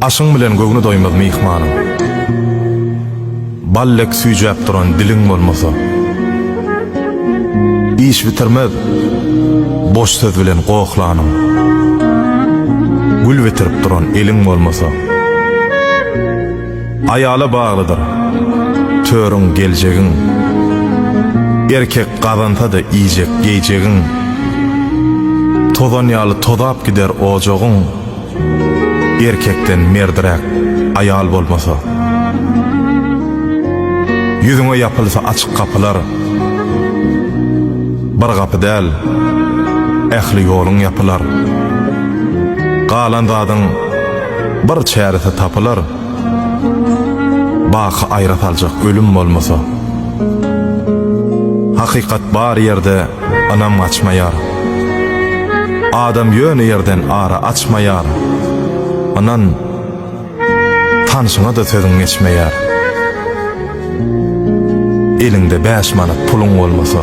Aşyň bilen göwüni doýmaz mihmanyň. Ballek süýjäp duran diliň bolmasa, iş bitirmez boş söz bilen goklanyň. Gül bitirip duran eliň bolmasa, aýala baglydyr törüň geljegiň. Erkek gazanta-da iýjek geýjegiň. Tozan ýaly tozap gider ojagyň. Erkekden merdirek ayal bolmasa, yüzüňe yapylsa açyk kapylar, bir kapy däl, ähli ýoluň yapylar. Galan zadyň bir çäresi tapylar, baky aýrat aljak ölüm bolmasa. Hakykat bar ýerde anam açmaýar, adam ýöne ýerden ara açmaýar. Anan tanışına da sözün geçmeýär. Elinde 5 manat puluň bolmasa,